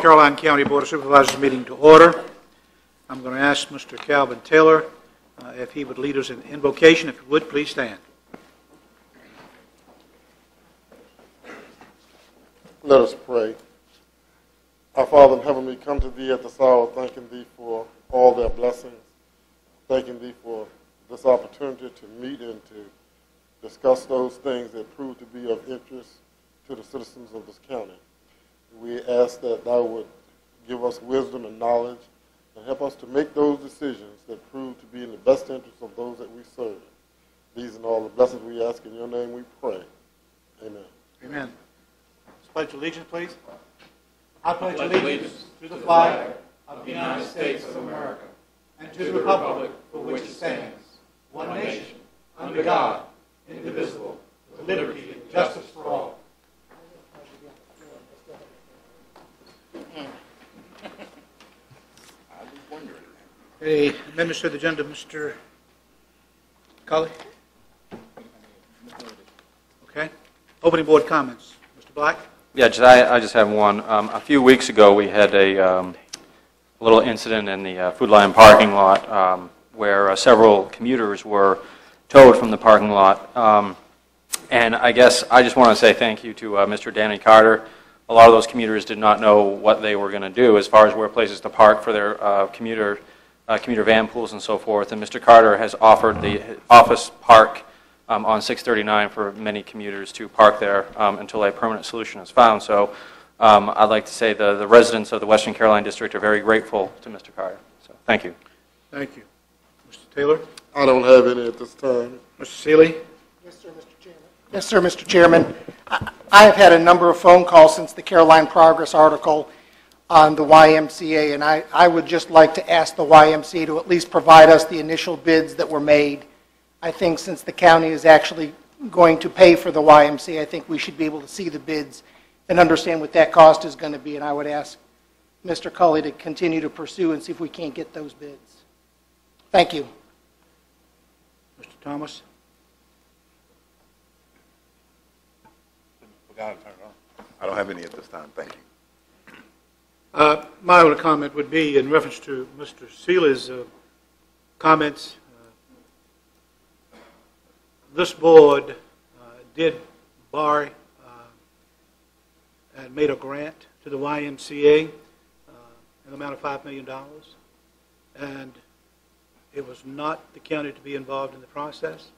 Caroline County Board of Supervisors meeting to order. I'm going to ask Mr. Calvin Taylor if he would lead us in invocation. If you would, please stand. Let us pray. Our Father in heaven, we come to Thee at this hour, thanking Thee for all their blessings, thanking Thee for this opportunity to meet and to discuss those things that prove to be of interest to the citizens of this county. We ask that Thou would give us wisdom and knowledge and help us to make those decisions that prove to be in the best interest of those that we serve. These and all the blessings we ask in Your name we pray. Amen. Amen. Let's pledge allegiance, please. I pledge allegiance to the flag of the United States of America and to the republic for which it stands, one nation, under God, indivisible, with liberty and justice for all. Any amendments to the agenda, Mr. Colley? Okay. Opening board comments. Mr. Black? Yeah, I just have one. A few weeks ago, we had a little incident in the Food Lion parking lot where several commuters were towed from the parking lot. And I guess I just want to say thank you to Mr. Danny Carter. A lot of those commuters did not know what they were going to do as far as where places to park for their commuter van pools and so forth. And Mr. Carter has offered the office park on 639 for many commuters to park there until a permanent solution is found. So I'd like to say the residents of the Western Carolina District are very grateful to Mr. Carter. So thank you. Thank you. Mr. Taylor? I don't have any at this time. Mr. Seeley? Yes, sir, Mr. Chairman. Yes, sir, Mr. Chairman. I have had a number of phone calls since the Caroline Progress article on the YMCA, and I would just like to ask the YMCA to at least provide us the initial bids that were made. I think since the county is actually going to pay for the YMCA, I think we should be able to see the bids and understand what that cost is going to be, and I would ask Mr. Culley to continue to pursue and see if we can't get those bids. Thank you. Mr. Thomas? I don't have any at this time. Thank you. My only comment would be in reference to Mr. Seeley's comments. This board did borrow and made a grant to the YMCA in the amount of $5 million. And it was not the county to be involved in the process.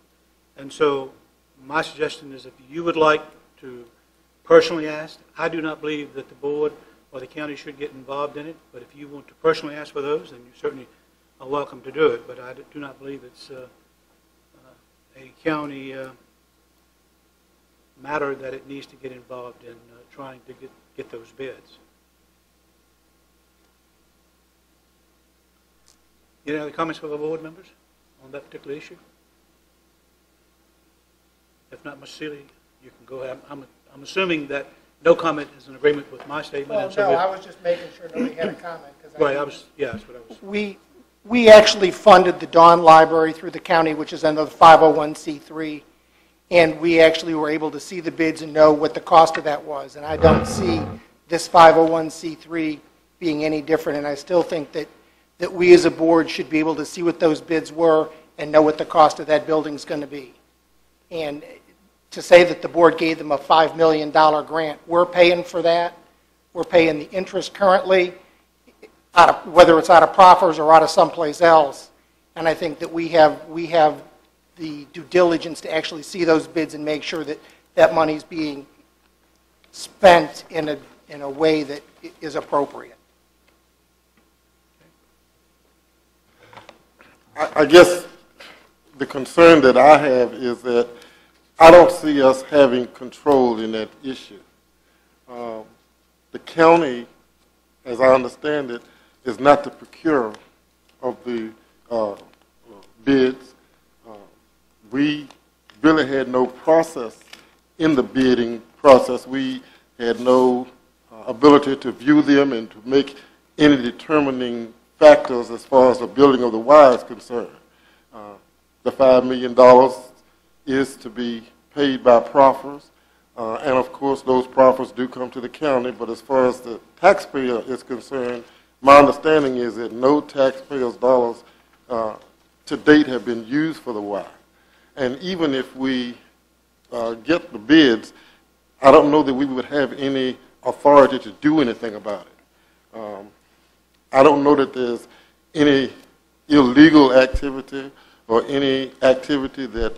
And so my suggestion is if you would like to personally ask, I do not believe that the board or the county should get involved in it, but if you want to personally ask for those, then you certainly are welcome to do it. But I do not believe it's a county matter that it needs to get involved in trying to get those bids. Any other comments from the board members on that particular issue? If not, Mr. Seeley, you can go ahead. I'm assuming that no comment is in agreement with my statement. Well, no, I was just making sure nobody had a comment. Right, that's what I was. We actually funded the Dawn Library through the county, which is under the 501c3, and we actually were able to see the bids and know what the cost of that was. And I don't see this 501c3 being any different, and I still think that we as a board should be able to see what those bids were and know what the cost of that building is going to be. And to say that the board gave them a $5 million grant, we're paying for that. We're paying the interest currently, whether it's out of proffers or out of someplace else. And I think that we have the due diligence to actually see those bids and make sure that that money is being spent in a way that is appropriate. I guess the concern that I have is that I don't see us having control in that issue. The county, as I understand it, is not the procurer of the bids. We really had no process in the bidding process. We had no ability to view them and to make any determining factors as far as the building of the Y is concerned. The $5 million is to be paid by proffers. And of course, those profits do come to the county, but as far as the taxpayer is concerned, my understanding is that no taxpayers' dollars to date have been used for the Y. And even if we get the bids, I don't know that we would have any authority to do anything about it. I don't know that there's any illegal activity or any activity that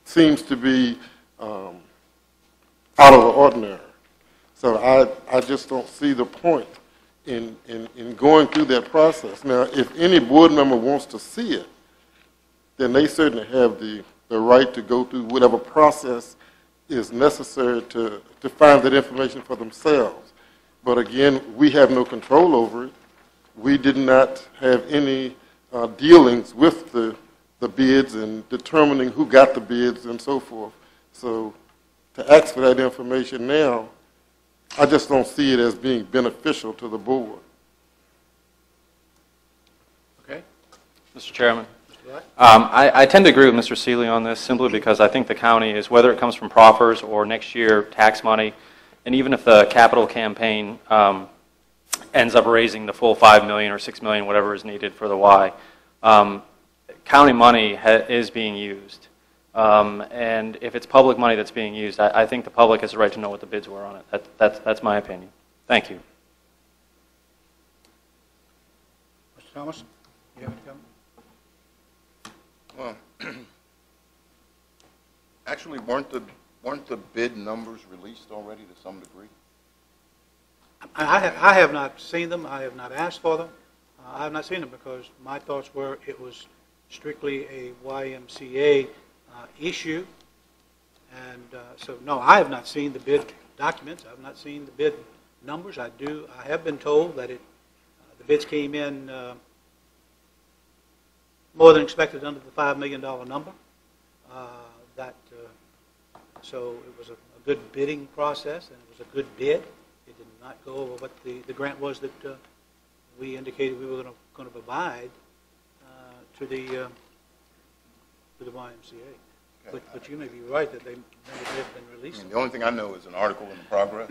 seems to be out of the ordinary. So I just don't see the point in going through that process. Now, if any board member wants to see it, then they certainly have the right to go through whatever process is necessary to find that information for themselves. But again, we have no control over it. We did not have any dealings with the bids and determining who got the bids and so forth. So to ask for that information now, I just don't see it as being beneficial to the board. Okay? Mr. Chairman. Mr. Wright? I tend to agree with Mr. Seeley on this simply because I think the county is, whether it comes from proffers or next year tax money, and even if the capital campaign ends up raising the full $5 million or $6 million, whatever is needed for the Y, county money is being used. And if it's public money that's being used, I think the public has the right to know what the bids were on it. That's my opinion. Thank you. Mr. Thomas, you have any comment? Well, actually, weren't the bid numbers released already to some degree? I have not seen them. I have not asked for them. I have not seen them because my thoughts were it was strictly a YMCA issue. And so, no, I have not seen the bid documents. I have not seen the bid numbers. I have been told that the bids came in more than expected under the $5 million number. So it was a good bidding process, and it was a good bid. It did not go over what the grant was that we indicated we were going to provide to the YMCA. Okay. But you may be right that they have been released. The only thing I know is an article in progress.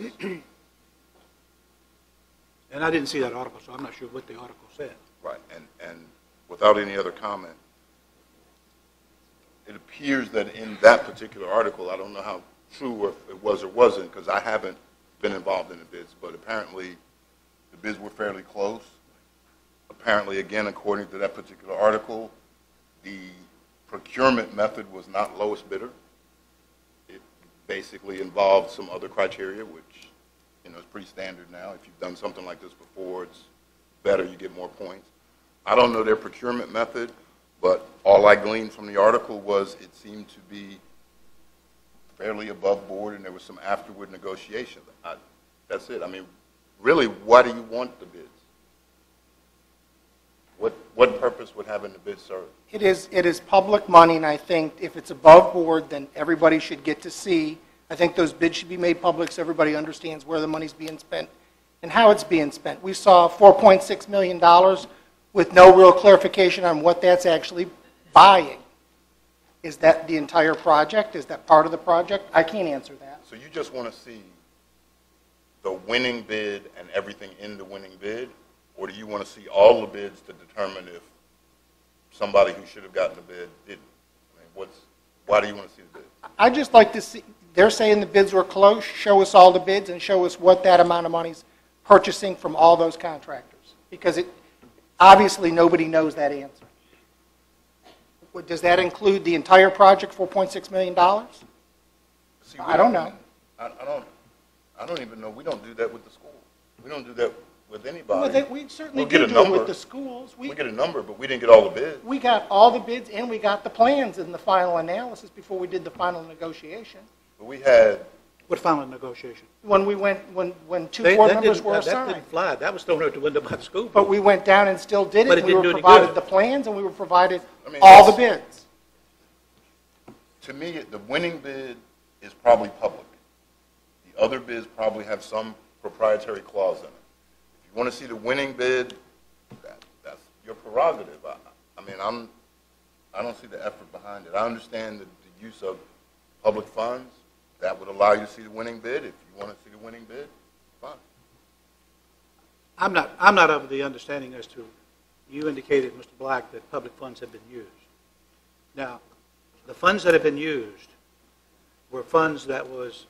And I didn't see that article, so I'm not sure what the article said. Right, and without any other comment, it appears that in that particular article, I don't know how true it was or wasn't, because I haven't been involved in the bids, but apparently the bids were fairly close. Apparently, again, according to that particular article, the procurement method was not lowest bidder. It basically involved some other criteria, which is pretty standard now. If you've done something like this before, it's better, you get more points. I don't know their procurement method, but all I gleaned from the article was it seemed to be fairly above board, and there was some afterward negotiation. That's it. I mean, really, why do you want the bids? What purpose would having the bids serve? It is public money, and I think if it's above board, then everybody should get to see. I think those bids should be made public so everybody understands where the money's being spent and how it's being spent. We saw $4.6 million with no real clarification on what that's actually buying. Is that the entire project? Is that part of the project? I can't answer that. So you just want to see the winning bid and everything in the winning bid, or do you want to see all the bids to determine if somebody who should have gotten the bid didn't? I mean, why do you want to see the bid? I'd just like to see, they're saying the bids were close, show us all the bids and show us what that amount of money's purchasing from all those contractors. Because obviously nobody knows that answer. Does that include the entire project, $4.6 million? See, I don't know. I don't even know. We don't do that with the school. We don't do that with anybody. Well, we certainly We'll get do a it number. with the schools. We get a number, but we didn't get all the bids. We got all the bids and we got the plans in the final analysis before we did the final negotiation. But we had, What final negotiation? When we went, when two board members were That assigned. didn't fly. That was thrown out the window by the school. But we went down and still did But it. it We didn't were do any provided good. the plans and we were provided I mean, all the that's- bids. to me, the winning bid is probably public. The other bids probably have some proprietary clause in it. If you want to see the winning bid, that's your prerogative. I mean, I don't see the effort behind it. I understand the use of public funds, that would allow you to see the winning bid. If you want to see the winning bid, fine. I'm not of the understanding as to, you indicated, Mr. Black, that public funds have been used. Now, the funds that have been used were funds that was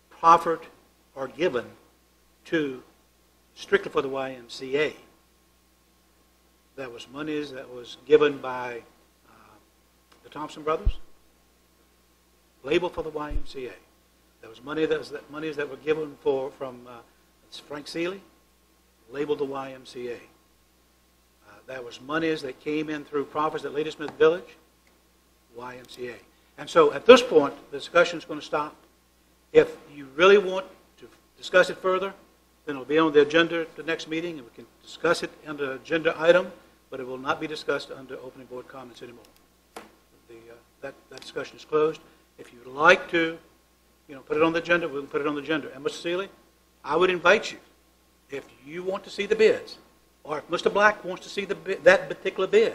proffered or given to strictly for the YMCA. That was monies that was given by the Thompson brothers, labeled for the YMCA. There was monies that were given from Frank Seeley, labeled the YMCA. That was monies that came in through profits at Ladysmith Village, YMCA. And so at this point, the discussion is going to stop. If you really want to discuss it further, then it'll be on the agenda at the next meeting, and we can discuss it under agenda item, but it will not be discussed under opening board comments anymore. That discussion is closed. If you'd like to, put it on the agenda, we'll put it on the agenda. And Mr. Seeley, I would invite you, if you want to see the bids, or if Mr. Black wants to see that particular bid,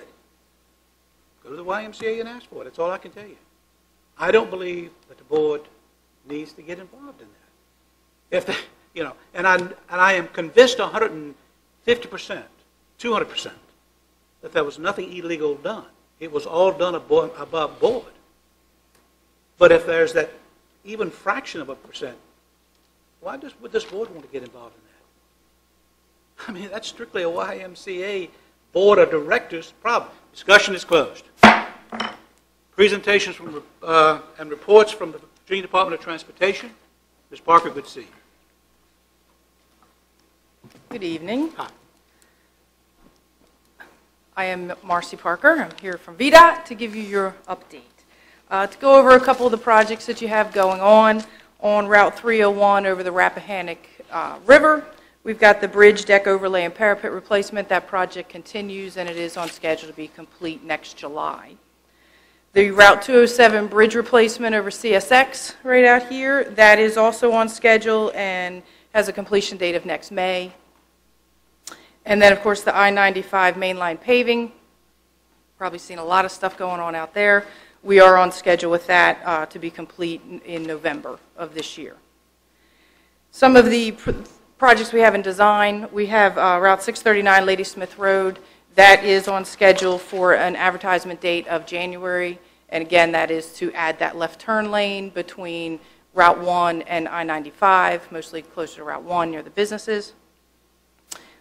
go to the YMCA and ask for it. That's all I can tell you. I don't believe that the board needs to get involved in that. If the, and I am convinced 150%, 200%, that there was nothing illegal done. It was all done above board. But if there's that even fraction of a percent, why would this board want to get involved in that? I mean, that's strictly a YMCA board of directors problem. Discussion is closed. Presentations from and reports from the Virginia Department of Transportation. Ms. Parker, good to see you. Good evening. Hi. I am Marcy Parker. I'm here from VDOT to give you your update. To go over a couple of the projects that you have going on Route 301 over the Rappahannock River. We've got the bridge, deck overlay, and parapet replacement. That project continues, and it is on schedule to be complete next July. The Route 207 bridge replacement over CSX right out here, that is also on schedule and has a completion date of next May. And then, of course, the I-95 mainline paving. Probably seen a lot of stuff going on out there. We are on schedule with that to be complete in November of this year. Some of the projects we have in design, we have Route 639 Ladysmith Road. That is on schedule for an advertisement date of January. And again, that is to add that left turn lane between Route 1 and I-95, mostly closer to Route 1 near the businesses.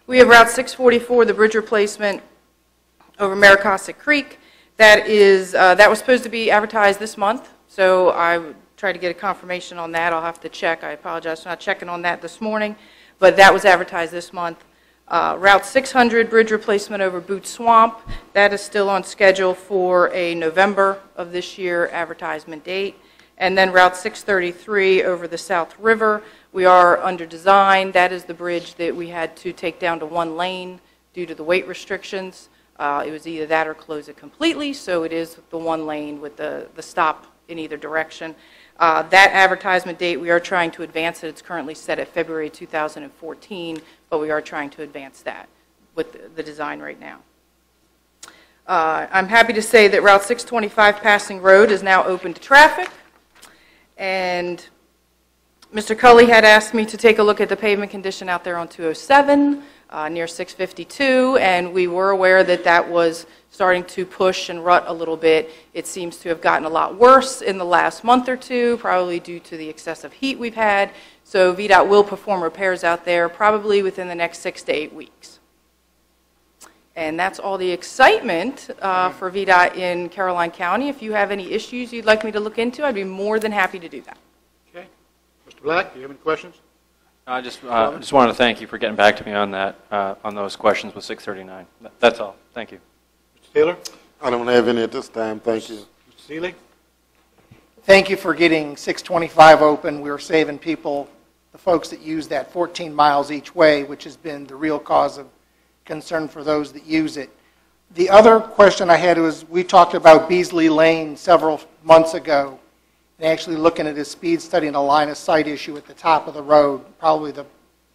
We have Route 644, the bridge replacement over Maricosset Creek. That was supposed to be advertised this month, so I would try to get a confirmation on that. I'll have to check. I apologize for not checking on that this morning, but that was advertised this month. Route 600 bridge replacement over Boot Swamp. That is still on schedule for a November of this year advertisement date. And then Route 633 over the South River. We are under design. That is the bridge that we had to take down to one lane due to the weight restrictions. It was either that or close it completely, so it is the one lane with the stop in either direction. That advertisement date, we are trying to advance it. It's currently set at February 2014, but we are trying to advance that with the design right now. I'm happy to say that Route 625 Passing Road is now open to traffic. And Mr. Cully had asked me to take a look at the pavement condition out there on 207 near 652, and we were aware that that was starting to push and rut a little bit. It seems to have gotten a lot worse in the last month or two, probably due to the excessive heat we've had. So VDOT will perform repairs out there probably within the next 6 to 8 weeks. And that's all the excitement for VDOT in Caroline County. If you have any issues you'd like me to look into, I'd be more than happy to do that. Okay. Mr. Black, do you have any questions? I just wanted to thank you for getting back to me on that, on those questions with 639. That's all. Thank you. Mr. Taylor? I don't have any at this time. Thank you. Mr. Seeley? Thank you for getting 625 open. We're saving people, the folks that use that 14 miles each way, which has been the real cause of concern for those that use it. The other question I had was, we talked about Beasley Lane several months ago, and actually looking at a speed study and a line of sight issue at the top of the road, probably the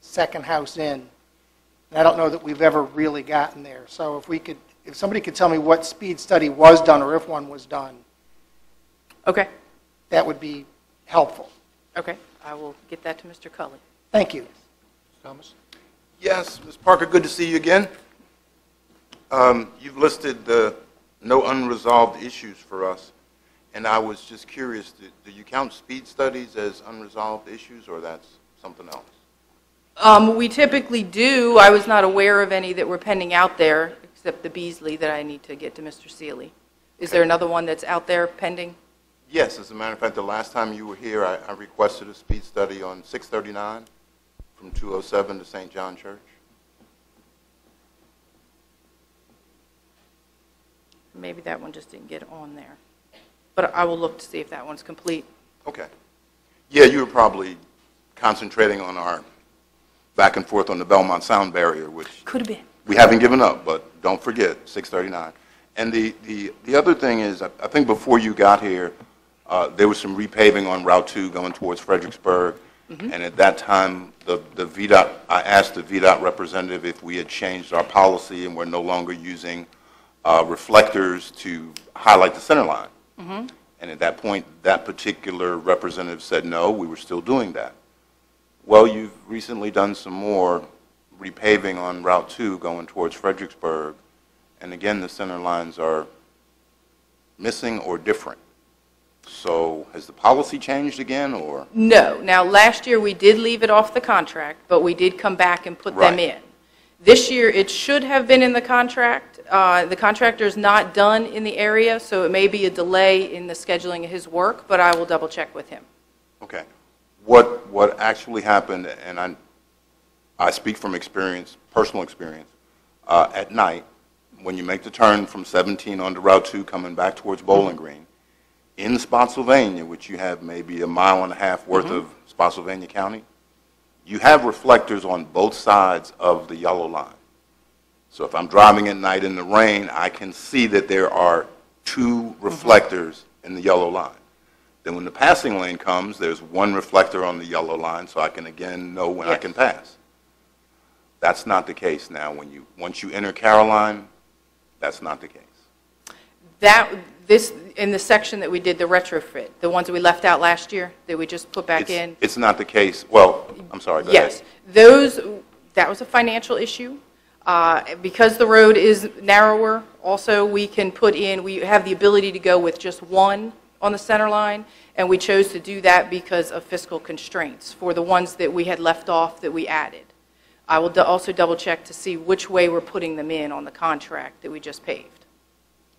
second house in. And I don't know that we've ever really gotten there. So if somebody could tell me what speed study was done or if one was done, Okay. that would be helpful. Okay, I will get that to Mr. Cully. Thank you. Thomas? Yes, Ms. Parker, good to see you again. You've listed the no unresolved issues for us, and I was just curious, do you count speed studies as unresolved issues, or that's something else? We typically do. I was not aware of any that were pending out there, except the Beasley that I need to get to Mr. Seeley. Is there another one that's out there pending? Yes, as a matter of fact, the last time you were here, I requested a speed study on 639 from 207 to St. John Church. Maybe that one just didn't get on there. But I will look to see if that one's complete. Okay. Yeah, you were probably concentrating on our back and forth on the Belmont Sound barrier, which Could have been. we haven't given up, but don't forget, 639. And the other thing is, I think before you got here, there was some repaving on Route 2 going towards Fredericksburg. And at that time, the VDOT, I asked the VDOT representative if we had changed our policy and we're no longer using reflectors to highlight the center line. And at that point, that particular representative said, no, we were still doing that. Well, you've recently done some more repaving on Route 2 going towards Fredericksburg. And again, the center lines are missing or different. So has the policy changed again, or? No. Now, last year we did leave it off the contract, but we did come back and put them Right. in. This year, it should have been in the contract. The contractor's not done in the area, so it may be a delay in the scheduling of his work, but I will double check with him. Okay. What actually happened, and I speak from experience, personal experience, at night, when you make the turn from 17 onto Route 2 coming back towards Bowling Green, in Spotsylvania, which you have maybe a mile and a half worth of Spotsylvania County, you have reflectors on both sides of the yellow line. So if I'm driving at night in the rain, I can see that there are two reflectors in the yellow line. Then when the passing lane comes, there's one reflector on the yellow line, so I can again know when I can pass. That's not the case now. Once you enter Caroline, that's not the case. This, in the section that we did the retrofit, the ones that we left out last year, that we just put back in? It's not the case. Well, I'm sorry, go ahead. Yes. That was a financial issue. Because the road is narrower, also, we have the ability to go with just one on the center line, and we chose to do that because of fiscal constraints for the ones that we had left off that we added. I will also double check to see which way we're putting them in on the contract that we just paved.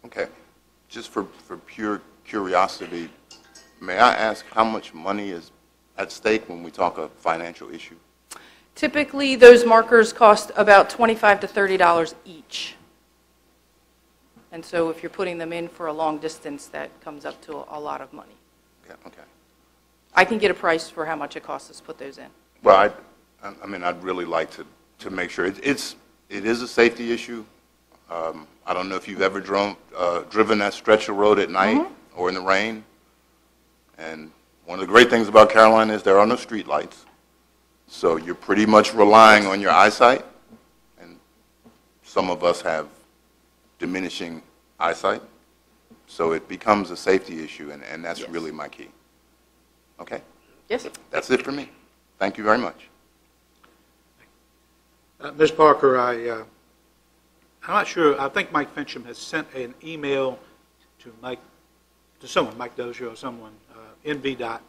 Okay. Just for pure curiosity, may I ask how much money is at stake when we talk a financial issue? Typically, those markers cost about $25 to $30 each. And so if you're putting them in for a long distance, that comes up to a lot of money. Okay. I can get a price for how much it costs us to put those in. Well, I mean, I'd really like to make sure. It is a safety issue. I don't know if you've ever driven that stretch of road at night or in the rain. And one of the great things about Carolina is there are no street lights. So you're pretty much relying on your eyesight. And some of us have diminishing eyesight. So it becomes a safety issue, and that's really my key. Okay? Yes? That's it for me. Thank you very much. Ms. Parker, I'm not sure. I think Mike Fincham has sent an email to someone, Mike Dozier or someone in VDOT.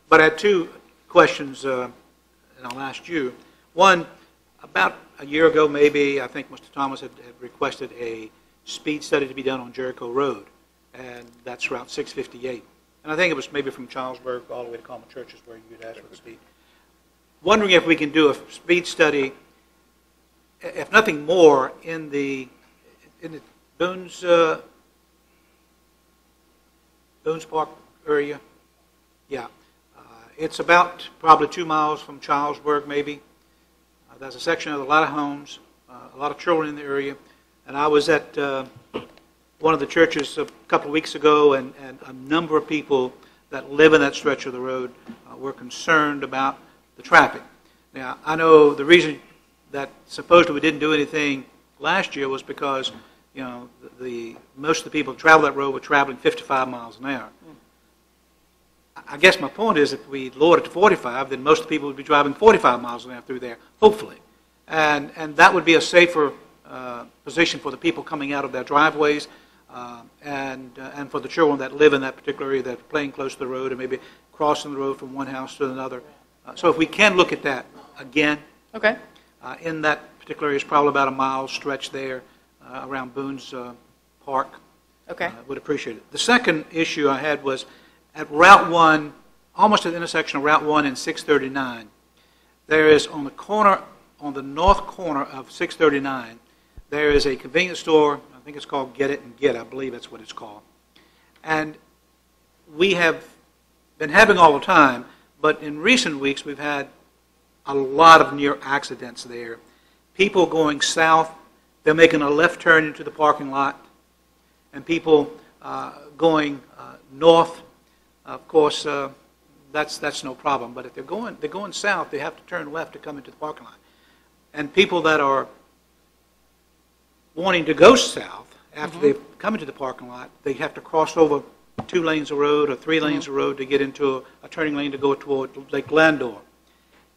But I had two questions, and I'll ask you. One, about a year ago, maybe, I think Mr. Thomas had requested a speed study to be done on Jericho Road, and that's Route 658. And I think it was maybe from Charlesburg all the way to Common Churches where you'd asked for the speed. Wondering if we can do a speed study, if nothing more, in the Boones Park area. Yeah. It's about probably 2 miles from Charlesburg, maybe. There's a section of a lot of homes, a lot of children in the area. And I was at one of the churches a couple of weeks ago, and a number of people that live in that stretch of the road were concerned about the traffic. Now, I know the reason that supposedly we didn't do anything last year was because, you know, most of the people who travel that road were traveling 55 miles an hour. I guess my point is if we lowered it to 45, then most people would be driving 45 miles an hour through there, hopefully. And that would be a safer position for the people coming out of their driveways and for the children that live in that particular area that are playing close to the road and maybe crossing the road from one house to another. So if we can look at that again, Okay. in that particular area, it's probably about a mile stretch there around Boone's Park. Okay. Would appreciate it. The second issue I had was at Route 1, almost at the intersection of Route 1 and 639, there is on the corner, on the north corner of 639, there is a convenience store. I think it's called Get It and Get. I believe that's what it's called. And we have been having all the time, but in recent weeks we've had a lot of near accidents there. People going south, they're making a left turn into the parking lot, and people going north. Of course, that's no problem. But if they're going south, they have to turn left to come into the parking lot. And people that are wanting to go south after they've come into the parking lot, they have to cross over 2 lanes of road or 3 lanes of road to get into a turning lane to go toward Lake Landor.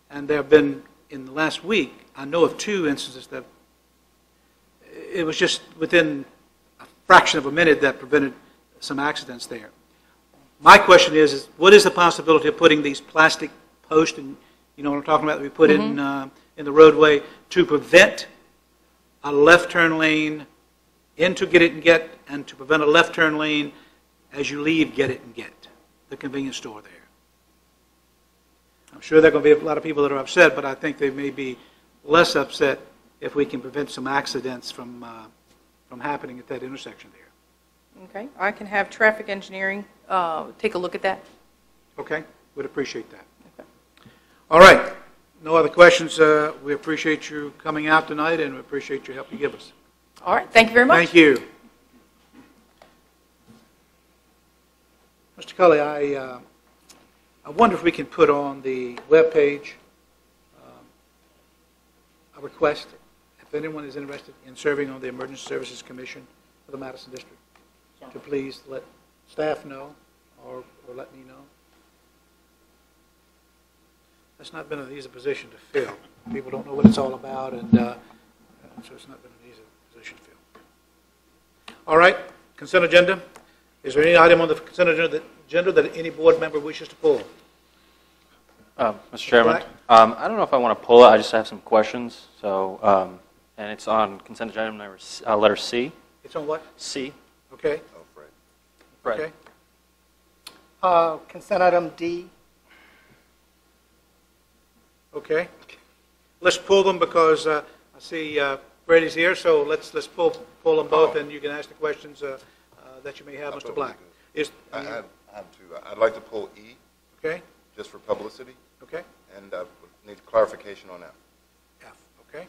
And there have been, in the last week, I know of 2 instances that it was just within a fraction of a minute that prevented some accidents there. My question is what is the possibility of putting these plastic posts, and you know what I'm talking about, that we put in the roadway to prevent a left turn lane into Get It and Get, and to prevent a left turn lane as you leave Get It and Get, the convenience store there. I'm sure there are going to be a lot of people that are upset, but I think they may be less upset if we can prevent some accidents from happening at that intersection there. Okay. I can have traffic engineering take a look at that. Okay? Would appreciate that. Okay. All right. No other questions. We appreciate you coming out tonight, and we appreciate your help you give us. All right. Thank you very much. Thank you. Mr. Cully, I wonder if we can put on the webpage a request, if anyone is interested in serving on the Emergency Services Commission for the Madison District, to please let staff know or let me know. That's not been an easy position to fill. People don't know what it's all about, and so it's not been an easy position to fill. All right, consent agenda. Is there any item on the consent agenda that any board member wishes to pull? Mr. Chairman, I don't know if I want to pull it. I just have some questions. So, and it's on consent agenda number letter C. It's on what? C. Okay. Oh, Fred. Fred. Okay. Consent item D. Okay. Let's pull them because I see Brady's here, so let's pull them both, and you can ask the questions that you may have, Mr. Black. I have 2. I'd like to pull E, Okay. just for publicity, Okay. and need clarification on that. F. Okay.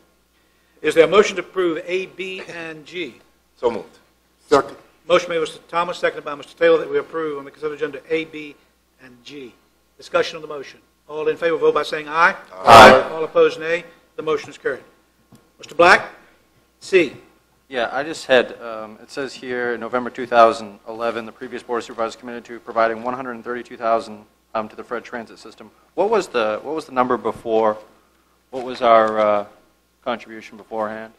Is there a motion to approve A, B, and G? So moved. Second. Motion made by Mr. Thomas, seconded by Mr. Taylor, that we approve on the consent agenda A, B, and G. Discussion on the motion. All in favor, vote by saying aye. Aye. All opposed, nay. The motion is carried. Mr. Black? C. Yeah, I just had, it says here, in November 2011, the previous Board of Supervisors committed to providing $132,000 to the Fred Transit System. What was the number before? What was our contribution beforehand?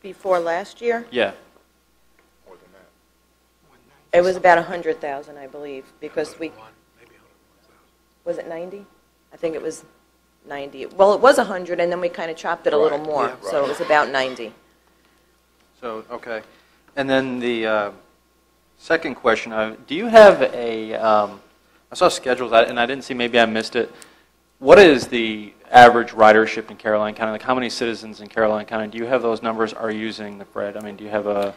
Before last year, Yeah. More than that. it was about 100,000, I believe, because was it 90? I think it was 90. Well, it was 100, and then we kind of chopped it a little Right, more, yeah, so right. it was about 90. So, okay. And then the second question, do you have a, I saw schedules, and I didn't see, maybe I missed it. What is the average ridership in Caroline County? Like, how many citizens in Caroline County, do you have those numbers, are using the Fred? I mean, do you have a...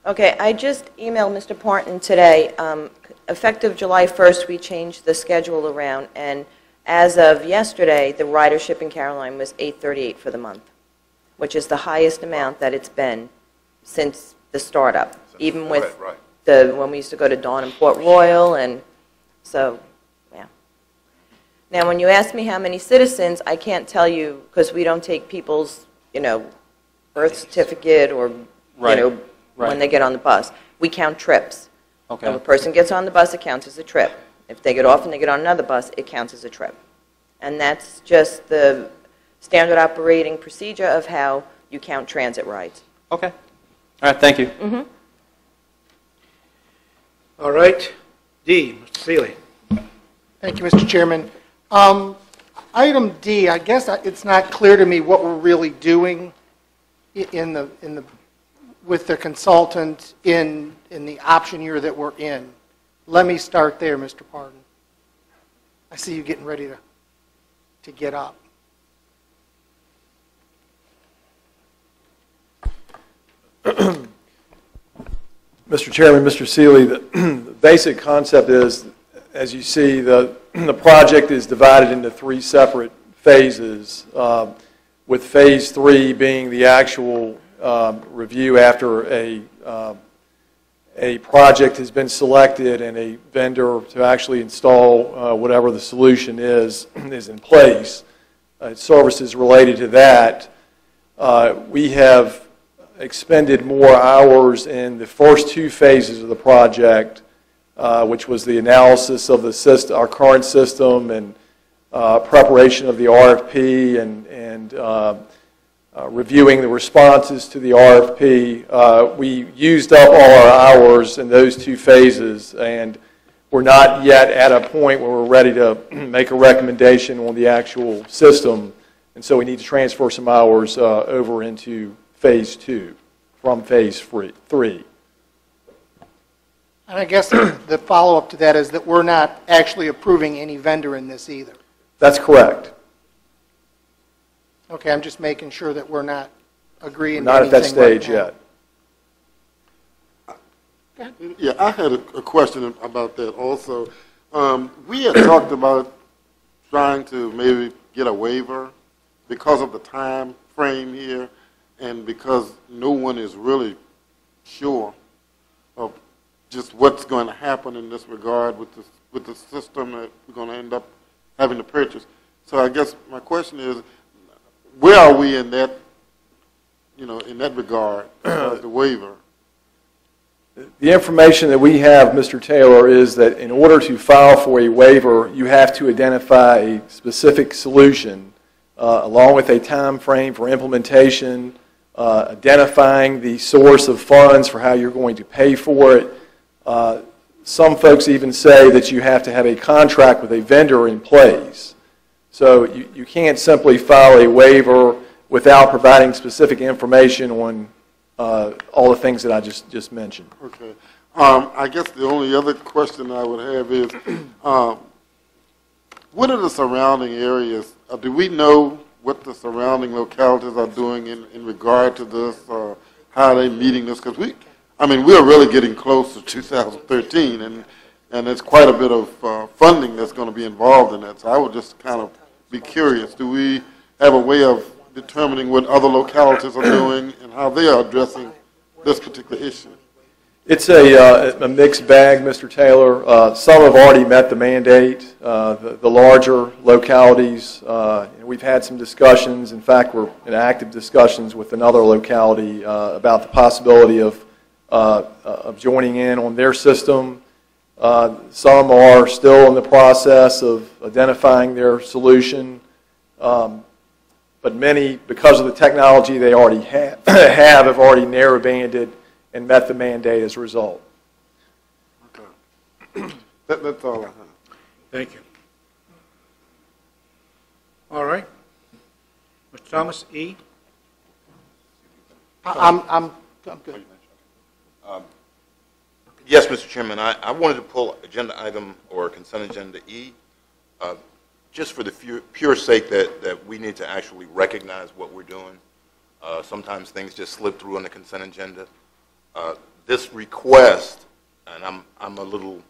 Okay, I just emailed Mr. Parton today. Effective July 1st, we changed the schedule around, and as of yesterday, the ridership in Caroline was 838 for the month, which is the highest amount that it's been since the startup, even with Right. when we used to go to Dawn and Port Royal, and so, yeah. Now, when you ask me how many citizens, I can't tell you, because we don't take people's, birth certificate or, Right, when they get on the bus. We count trips. Okay. If a person gets on the bus, it counts as a trip. If they get off and they get on another bus, it counts as a trip. And that's just the standard operating procedure of how you count transit rides. Okay. All right, thank you. All right. D, Mr. Seeley. Thank you, Mr. Chairman. Item D, I guess it's not clear to me what we're really doing with the consultant in the option year that we're in. Let me start there, Mr. Pardon. I see you getting ready to get up. Mr. Chairman, Mr. Seeley, the basic concept is, as you see, the project is divided into 3 separate phases, with phase 3 being the actual review after a project has been selected and a vendor to actually install whatever the solution is in place. Services related to that. We have expended more hours in the first 2 phases of the project, which was the analysis of the system, our current system, and preparation of the RFP and reviewing the responses to the RFP. We used up all our hours in those 2 phases, and we're not yet at a point where we're ready to make a recommendation on the actual system, and so we need to transfer some hours over into phase 2 from phase 3. And I guess the follow-up to that is that we're not actually approving any vendor in this either. That's correct. Okay, I'm just making sure that we're not agreeing We're not to at that anything right stage now. yet. Yeah, I had a question about that also. We had talked about trying to maybe get a waiver because of the time frame here and because no one is really sure of just what's going to happen in this regard with the system that we're going to end up having to purchase. So I guess my question is, where are we in that, in that regard, the waiver? The information that we have, Mr. Taylor, is that in order to file for a waiver, you have to identify a specific solution along with a time frame for implementation, identifying the source of funds for how you're going to pay for it. Some folks even say that you have to have a contract with a vendor in place. So you can't simply file a waiver without providing specific information on all the things that I just mentioned. Okay. I guess the only other question I would have is, what are the surrounding areas? Do we know what the surrounding localities are doing in regard to this? How are they meeting this? Because we're really getting close to 2013, and there's quite a bit of funding that's going to be involved in that. So I would just kind of be curious. Do we have a way of determining what other localities are doing and how they are addressing this particular issue? It's a mixed bag, Mr. Taylor. Some have already met the mandate. The larger localities, we've had some discussions. In fact, we're in active discussions with another locality about the possibility of joining in on their system. Some are still in the process of identifying their solution. But many, because of the technology they already have already narrow-banded and met the mandate as a result. Okay. That's all I have. Thank you. All right. Mr. Thomas, E. I'm good. Yes, Mr. Chairman, I wanted to pull agenda item or consent agenda E, just for the pure sake that we need to actually recognize what we're doing. Sometimes things just slip through on the consent agenda. This request, and I'm a little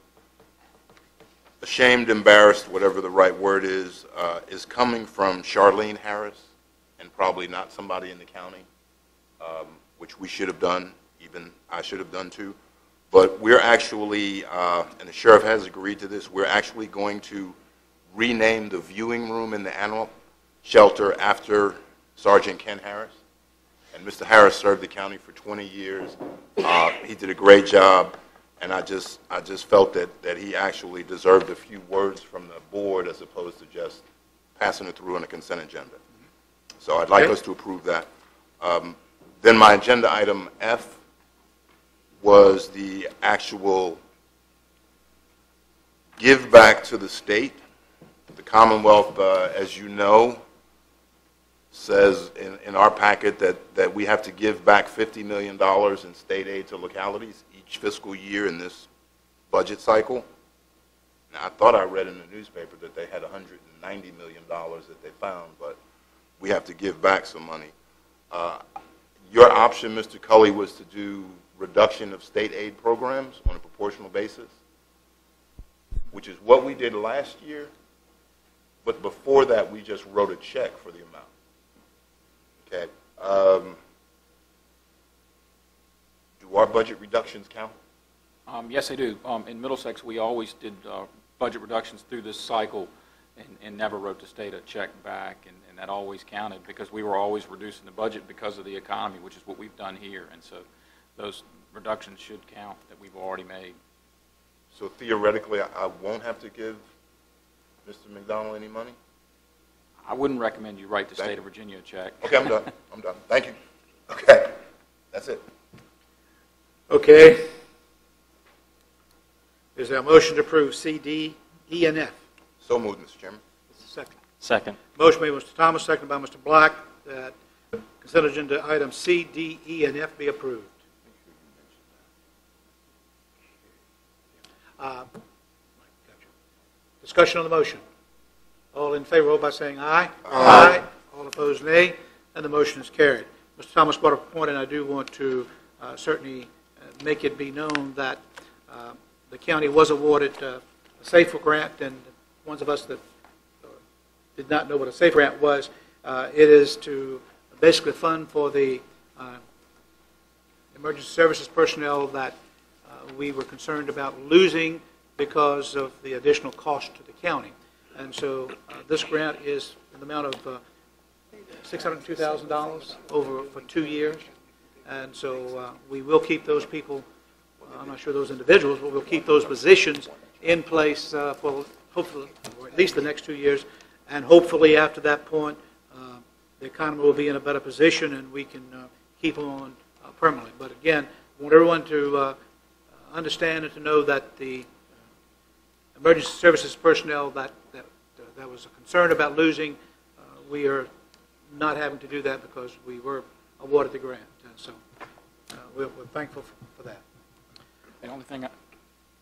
ashamed, embarrassed, whatever the right word is coming from Charlene Harris, and probably not somebody in the county, which we should have done, even I should have done too. But we're actually, and the sheriff has agreed to this, we're actually going to rename the viewing room in the animal shelter after Sergeant Ken Harris. And Mr. Harris served the county for 20 years. He did a great job. and I just felt that he actually deserved a few words from the board as opposed to just passing it through on a consent agenda. So I'd like us to approve that. Then my agenda item F was the actual give back to the state. The Commonwealth, as you know, says in our packet that we have to give back $50 million in state aid to localities each fiscal year in this budget cycle. Now, I thought I read in the newspaper that they had $190 million that they found, but we have to give back some money. Your option, Mr. Cully, was to do reduction of state aid programs on a proportional basis, which is what we did last year, but before that, we just wrote a check for the amount. Okay. Do our budget reductions count? Yes, they do. In Middlesex, we always did budget reductions through this cycle and never wrote the state a check back, and that always counted because we were always reducing the budget because of the economy, which is what we've done here. And so those reductions should count that we've already made. So theoretically, I won't have to give Mr. McDonald any money? I wouldn't recommend you write the state of Virginia a check. Okay, I'm done. I'm done. Thank you. Okay, that's it. Okay. Is there a motion to approve C, D, E, and F? So moved, Mr. Chairman. Second. Second. Motion made by Mr. Thomas, seconded by Mr. Black, that consent agenda items C, D, E, and F be approved. Discussion on the motion. All in favor, vote by saying aye. Aye. All opposed, nay. And the motion is carried. Mr. Thomas brought up a point, and I do want to certainly make it be known that the county was awarded a SAFER grant, and ones of us that did not know what a SAFER grant was, it is to basically fund for the emergency services personnel that we were concerned about losing because of the additional cost to the county. And so this grant is in the amount of $602,000 for 2 years. And so we will keep those people, I'm not sure those individuals, but we'll keep those positions in place for hopefully, or at least the next 2 years. And hopefully after that point, the economy will be in a better position and we can keep them on permanently. But again, I want everyone to understand and to know that the emergency services personnel that was a concern about losing, we are not having to do that because we were awarded the grant. And so we're thankful for that. The only thing,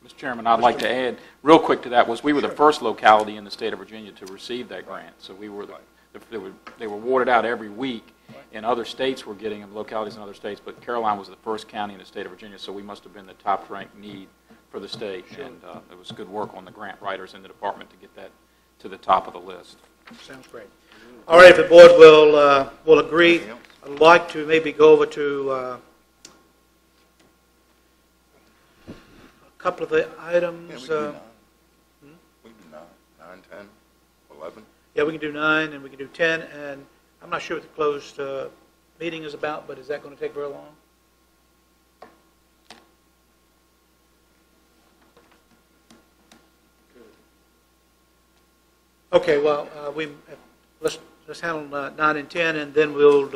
Mr. Chairman, I'd like to add real quick to that was we were the first locality in the state of Virginia to receive that grant. So we were they were awarded out every week, and other states were getting them, localities in other states, but Caroline was the first county in the state of Virginia, so we must have been the top-ranked need for the state, and it was good work on the grant writers in the department to get that to the top of the list. Sounds great. All right, if the board will agree, I'd like to maybe go over to a couple of the items. Yeah, we can do 9, 10, 11. Yeah, we can do 9 and we can do 10, and I'm not sure what the closed meeting is about, but is that going to take very long? Okay, well, let's handle 9 and 10, and then we'll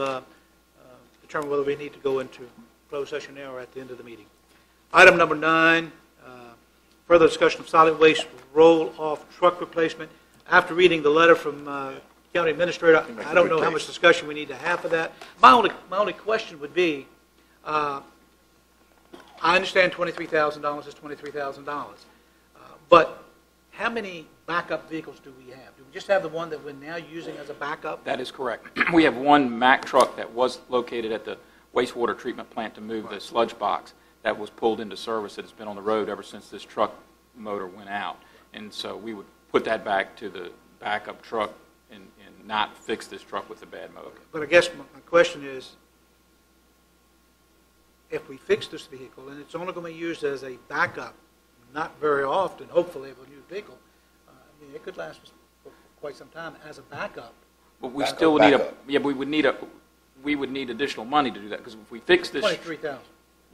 determine whether we need to go into closed session now or at the end of the meeting. Item number 9, further discussion of solid waste roll-off truck replacement. After reading the letter from county administrator, I don't know how much discussion we need to have for that. My only question would be, I understand $23,000 is $23,000, but how many backup vehicles do we have? Do we just have the one that we're now using as a backup? That is correct. We have one Mack truck that was located at the wastewater treatment plant to move the sludge box that was pulled into service that has been on the road ever since this truck motor went out. And so we would put that back to the backup truck and not fix this truck with the bad motor. But I guess my question is, if we fix this vehicle and it's only going to be used as a backup, not very often, hopefully, of a new vehicle, I mean, it could last for quite some time as a backup. But we still would need we would need additional money to do that because if we fix this. 23,000.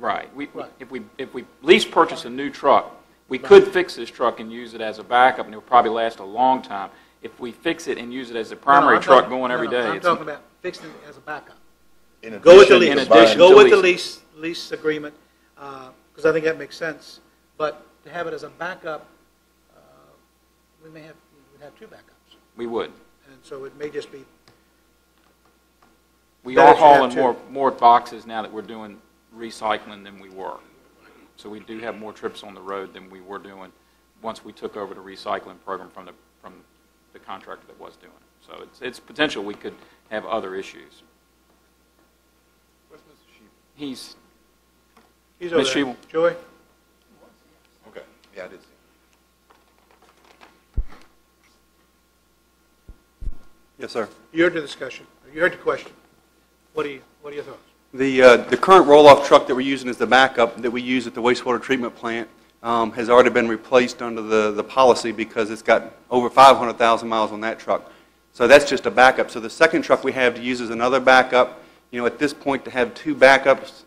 Right. Right. If we lease purchase a new truck, we could fix this truck and use it as a backup, and it would probably last a long time. If we fix it and use it as a primary truck going every day, I'm it's talking about fixing it as a backup. In Go with the addition lease. to buying- Go with the lease. lease agreement, because I think that makes sense. But to have it as a backup, we'd have two backups. we would. And so it may just be, We Better are to have hauling two. more boxes now that we're doing recycling than we were. So we do have more trips on the road than we were doing once we took over the recycling program from the contractor that was doing it. So it's potential we could have other issues. Where's Mr. Sheep? He's he's over Ms. there. Shebel. Joy? Okay, yeah, I did see. Yes, sir. You heard the discussion. You heard the question. What are your thoughts? The current roll-off truck that we're using as the backup that we use at the wastewater treatment plant has already been replaced under the policy because it's got over 500,000 miles on that truck. So that's just a backup. So the second truck we have to use as another backup. You know, at this point, to have two backups,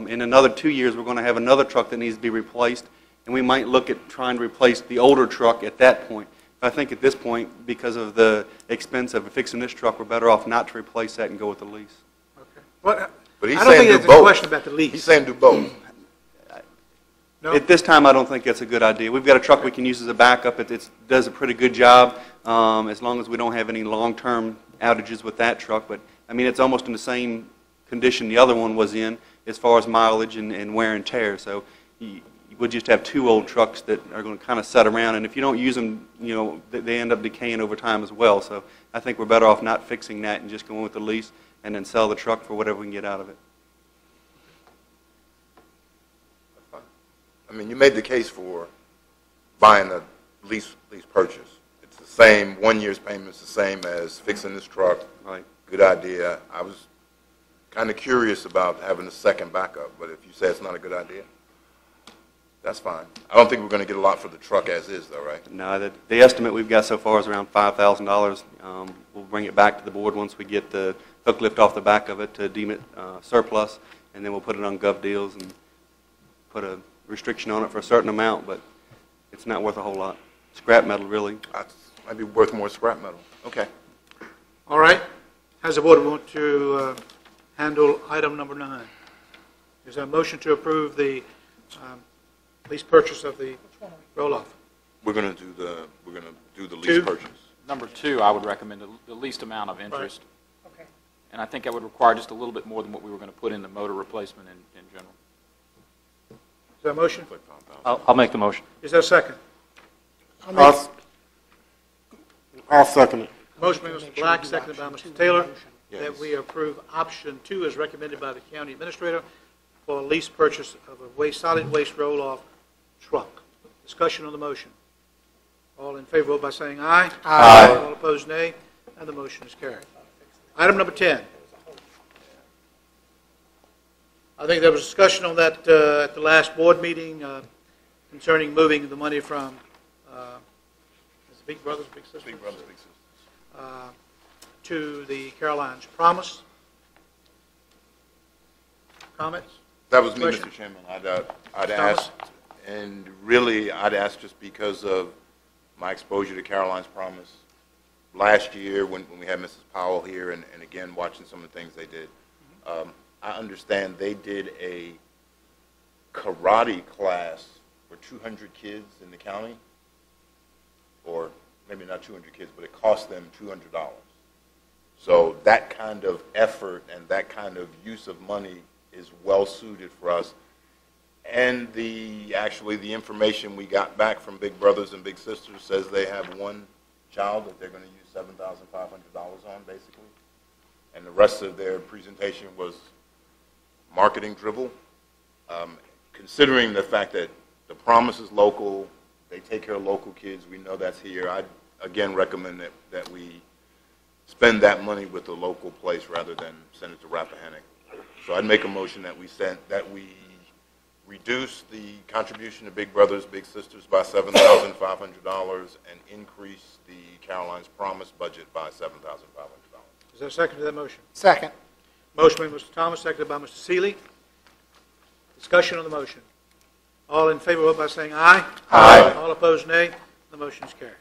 in another 2 years, we're going to have another truck that needs to be replaced, and we might look at trying to replace the older truck at that point. I think at this point, because of the expense of fixing this truck, we're better off not to replace that and go with the lease. Okay. Well, But he's I don't saying think do there's a both. question about the lease. He's saying do both. No? At this time, I don't think that's a good idea. We've got a truck we can use as a backup. It does a pretty good job, as long as we don't have any long-term outages with that truck. But, I mean, it's almost in the same condition the other one was in as far as mileage and wear and tear. So we'll just have two old trucks that are going to kind of sit around. And if you don't use them, you know, they end up decaying over time as well. So I think we're better off not fixing that and just going with the lease and then sell the truck for whatever we can get out of it. I mean, you made the case for buying a lease purchase. It's the same, 1 year's payment's the same as fixing this truck. Right. Good idea. I was kind of curious about having a second backup, but if you say it's not a good idea, that's fine. I don't think we're going to get a lot for the truck as is, though, right? No, the estimate we've got so far is around $5,000. We'll bring it back to the board once we get the hook lift off the back of it to deem it surplus, and then we'll put it on gov deals and put a restriction on it for a certain amount, but it's not worth a whole lot. Scrap metal, really. Might be worth more scrap metal. Okay. All right. How's the board want to handle item number 9? Is there a motion to approve the lease purchase of the roll-off? We're going to do the lease Two. purchase. Number 2, I would recommend the least amount of interest. Okay. And I think that would require just a little bit more than what we were going to put in the motor replacement in general. Is there a motion? I'll make the motion. Is there a second? I'll second it. Motion by Mr. Black, seconded by Mr. Taylor, that Yes. we approve option 2 as recommended by the county administrator for a lease purchase of a solid waste roll-off truck. Discussion on the motion. All in favor, vote by saying aye. Aye. All opposed, nay, and the motion is carried. Item number 10. I think there was discussion on that at the last board meeting concerning moving the money from is it Big Brothers, Big Sisters? Big brothers, big sisters. To the Caroline's Promise. Comments? That was me, Question? Mr. Chairman. I'd Thomas? ask, and really, I'd ask just because of my exposure to Caroline's Promise last year when we had Mrs. Powell here, and again, watching some of the things they did. I understand they did a karate class for 200 kids in the county, or maybe not 200 kids, but it cost them $200. So that kind of effort and that kind of use of money is well suited for us. And actually the information we got back from Big Brothers and Big Sisters says they have one child that they're going to use $7,500 on, basically. And the rest of their presentation was marketing dribble. Considering the fact that the Promise is local, they take care of local kids, we know that's here, I'd again recommend that we spend that money with a local place rather than send it to Rappahannock. So I'd make a motion that we reduce the contribution to Big Brothers Big Sisters by $7,500 and increase the Caroline's Promise budget by $7,500. Is there a second to that motion? Second. Motion by Mr. Thomas, seconded by Mr. Seeley. Discussion on the motion. All in favor, vote by saying aye. Aye. All opposed, nay. The motion is carried.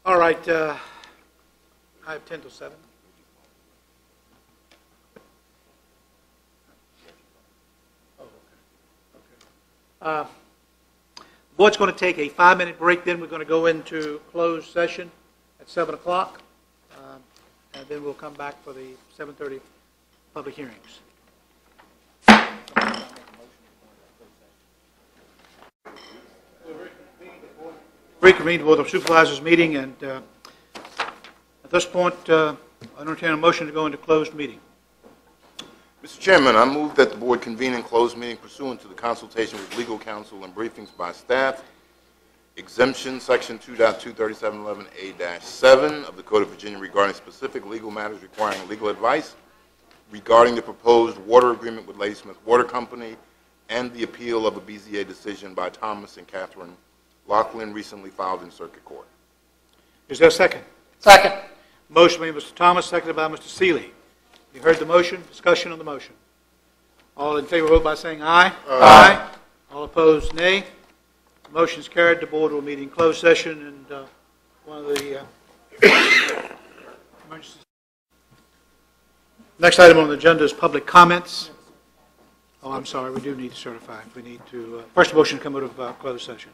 All right, I have 10 till 7. Oh, okay. The board's going to take a 5-minute break, then we're going to go into closed session at 7 o'clock, and then we'll come back for the 7:30 public hearings. Reconvene the Board of Supervisors meeting, and at this point, I entertain a motion to go into closed meeting. Mr. Chairman, I move that the board convene in closed meeting pursuant to the consultation with legal counsel and briefings by staff, exemption section 2.23711A-7 of the Code of Virginia regarding specific legal matters requiring legal advice regarding the proposed water agreement with Ladysmith Water Company and the appeal of a BZA decision by Thomas and Catherine Laughlin recently filed in circuit court. Is there a second? Second. Motion by Mr. Thomas, seconded by Mr. Seeley. You heard the motion. Discussion on the motion. All in favor, vote by saying aye. Aye. All opposed, nay. The motion is carried. The board will meet in closed session, and one of the emergencies. Next item on the agenda is public comments. Oh, I'm sorry. We do need to certify. We need to first motion to come out of closed session.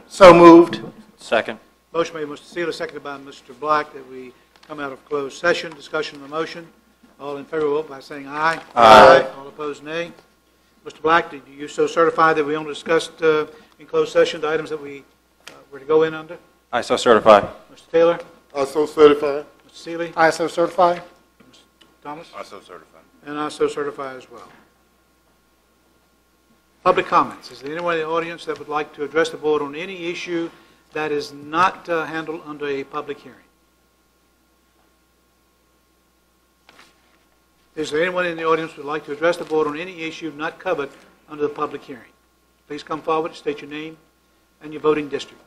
So moved. Second. Motion made by Mr. Seeley, seconded by Mr. Black, that we come out of closed session. Discussion on the motion. All in favor, vote by saying aye. Aye. All opposed, nay. Mr. Black, did you so certify that we only discussed in closed session the items that we were to go in under? I so certify. Mr. Taylor? I so certify. Mr. Seeley? I so certify. Mr. Thomas? I so certify. And I so certify as well. Public comments. Is there anyone in the audience that would like to address the board on any issue that is not handled under a public hearing? Is there anyone in the audience who would like to address the board on any issue not covered under the public hearing? Please come forward, state your name and your voting district.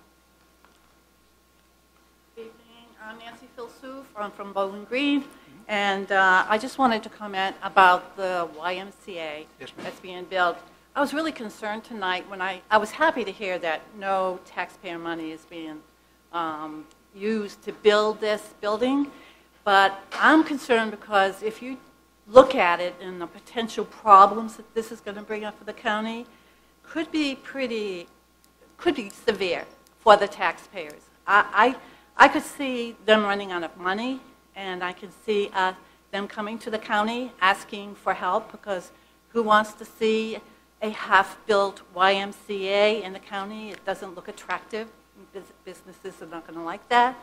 Good evening. I'm Nancy Filsuf. I'm from Bowling Green. And I just wanted to comment about the YMCA that's being built. I was really concerned tonight when I was happy to hear that no taxpayer money is being used to build this building. But I'm concerned because if you look at it and the potential problems that this is going to bring up for the county, could be severe for the taxpayers. I could see them running out of money, and I could see them coming to the county asking for help, because who wants to see a half-built YMCA in the county? It doesn't look attractive. Businesses are not going to like that.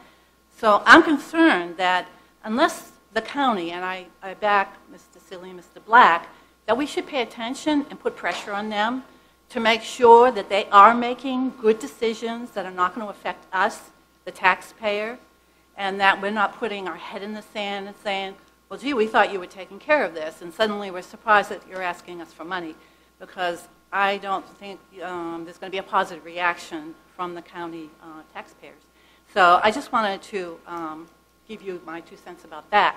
So I'm concerned that unless the county, and I back Mr. Seeley and Mr. Black, that we should pay attention and put pressure on them to make sure that they are making good decisions that are not going to affect us, the taxpayer, and that we're not putting our head in the sand and saying, well, gee, we thought you were taking care of this, and suddenly we're surprised that you're asking us for money, because I don't think there's going to be a positive reaction from the county taxpayers. So I just wanted to give you my 2 cents about that.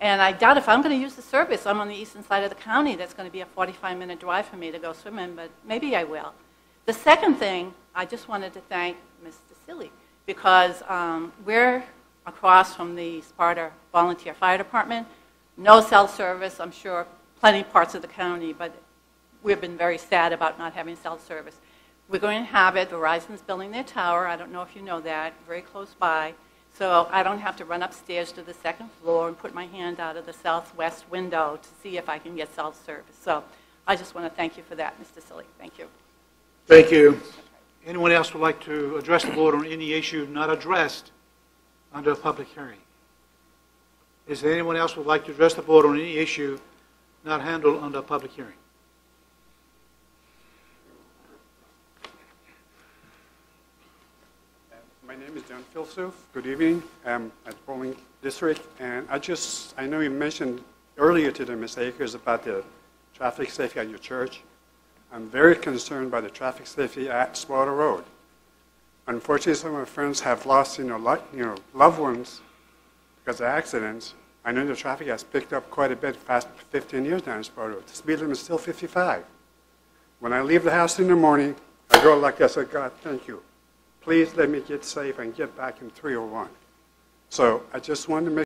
And I doubt if I'm going to use the service. I'm on the eastern side of the county. That's going to be a 45-minute drive for me to go swimming, but maybe I will. The second thing, I just wanted to thank Mr. Seeley, because we're across from the Sparta Volunteer Fire Department. No cell service, I'm sure, plenty of parts of the county, but we've been very sad about not having cell service. We're going to have it. Verizon's building their tower. I don't know if you know that, very close by. So I don't have to run upstairs to the second floor and put my hand out of the southwest window to see if I can get cell service. So I just want to thank you for that, Mr. Seeley. Thank you. Thank you. Anyone else would like to address the board on any issue not addressed under a public hearing? Is there anyone else who would like to address the board on any issue not handled under a public hearing? My name is John Filsuf. Good evening. I'm at Bowling District, and I know you mentioned earlier today, Ms. Akers, about the traffic safety at your church. I'm very concerned by the traffic safety at Sparta Road. Unfortunately, some of my friends have lost, loved ones because of accidents. I know the traffic has picked up quite a bit past 15 years down this part road. The speed limit is still 55. When I leave the house in the morning, I go like this, I say, God, thank you. Please let me get safe and get back in 301. So I just wanted to make